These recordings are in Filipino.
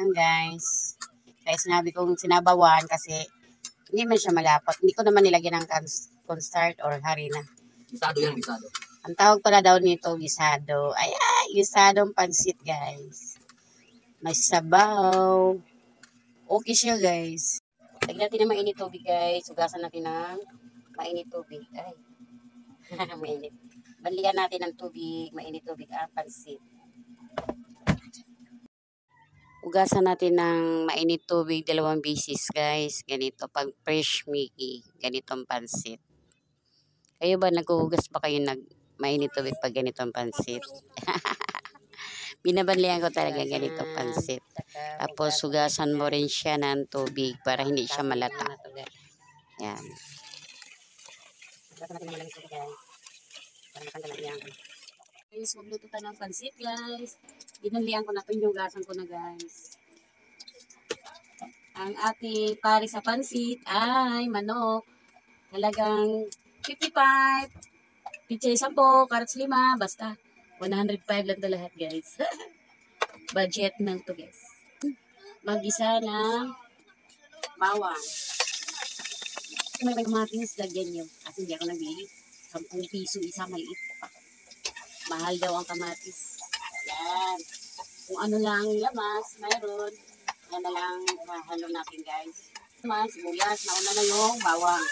Ayan guys. Kaya sinabi kong sinabawan kasi hindi man siya malapat. Hindi ko naman nilagyan ng cornstarch or harina. Gisado yan, gisado. Ang tawag pala daw nito, gisado. Ayan, gisadong pansit guys. May sabaw. Okay siya guys. Lagyan natin ng mainit tubig guys. Hugasan natin ng mainit tubig. Ay, mainit. Balikan natin ng tubig, mainit tubig ang pansit. Hugasan natin ng mainit tubig 2 beses guys. Ganito pag fresh Mickey. Ganitong pansit. Kayo ba naghuhugas ba kayo mainit tubig pag ganitong pansit? Binabanlihan ko talaga ganitong pansit. Tapos hugasan mo rin siya ng tubig para hindi siya malata. Yan. Hugasan natin ng tubig guys. Para matanggal yan. Guys, magluto tayo ng pansit guys. Binanlihan ko na ito, yung hugasan ko na guys. Ang ating pari sa pansit ay manok. Halagang 55, pichay 10, carrots 5, basta 105 lang ito lahat guys. Budget lang to guys. Mag-isa ng bawang. Kung may kamatis, lagyan nyo. At hindi ako nabili. 10 piso isa, maliit pa. Mahal daw ang kamatis. Yan. Kung ano lang lamas, mayroon. Yan na lang halo natin guys. Lamas, sibuyas, nauna na yung bawang.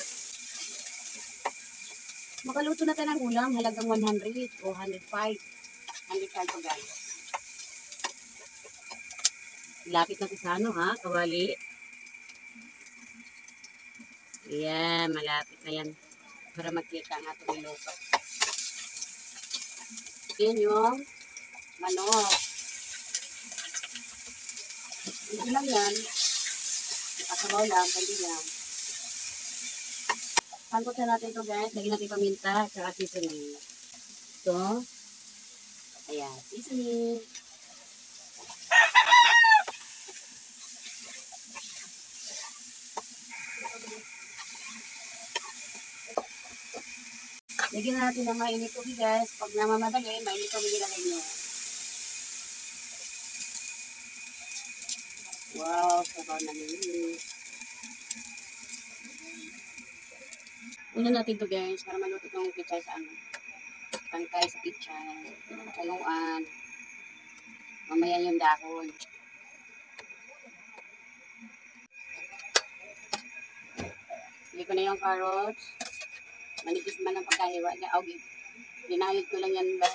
Makaluto na tayo ng ulam, halagang 100 o 105. 105 to guys. Lapit na sa ano ha, kawali. Yan, malapit na yan. Para makita ang ating niluto. Yan yung manok. Hindi lang yan. Kasabaw lang, hindi lang. Pangkot na natin ito guys. Lagyan natin paminta at saka seasoning. Ito. Ayan, seasoning. Lagyan natin ng mainit tubig guys. Pag namamadali, mainit tubig ilagay nyo. Wow, sabaw na nilinis. Una natin ito guys, para maluto itong pichay sa ano. Tangkay sa pichay. Taluan. Mamaya yung dahon. Hindi ko na yung carrots. Manipis man ang pagkahiwa niya. Ginayod ko lang yan ba?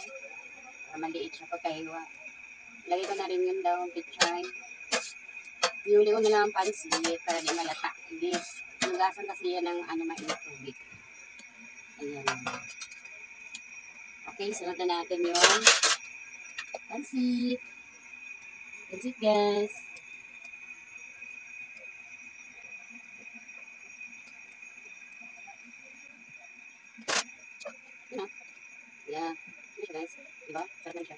Para maliit siya pagkahiwa. Lagay ko na rin yung dahon pichay. Iuli ko na lang ang pansit para di malata. Hindi. Hugasan kasi yan ng mainit tubig. Ayan. Okay, sunod na natin yung pansit. Pansit guys. Yeah. Ayan guys. Diba? Sarap na siya.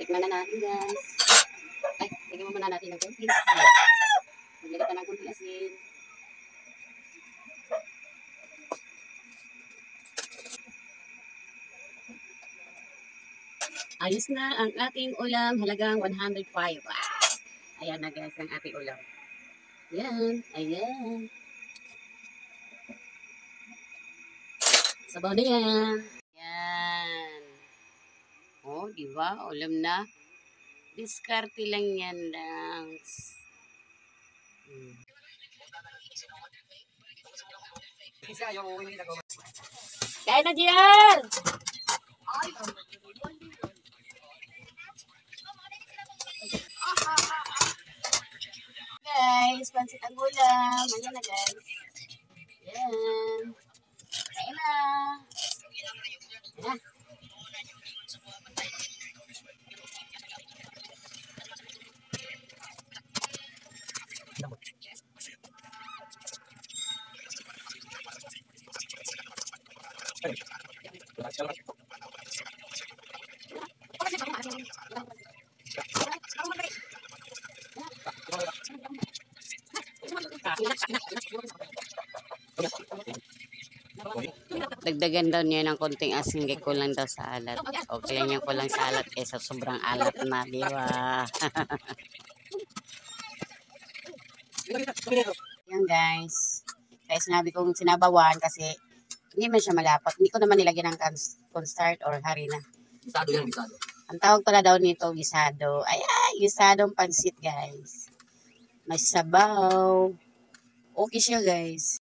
Tikman na natin guys. Ay, lagyan mo muna natin ng konting asin. Maglagay tayo ng konting asin. Ayos na ang ating ulam. Halagang 105. Wow! Ayan na guys ang ating ulam. Ayan. Ayan. Sabaw na yan. Ayan. Oh, diba? Ulam na. Diskarte lang yan lang. Kain na diyan! Guys, pansit ang ulam. Ayan na guys. Ayan. Kain na. Ayan. Thank you. Dagdagan daw niya ng konting asin kay kulang daw sa alat. Okay lang yung kulang sa alat kaysa sobrang alat na, di ba? Yan guys. Kaya sinabi kong sinabawan kasi hindi man siya malapat. Hindi ko naman nilagyan ng cornstarch or harina. Gisado yan, gisado. Ang tawag pala daw nito, gisado. Ay, gisadong pansit guys. May sabaw. Okay siya guys.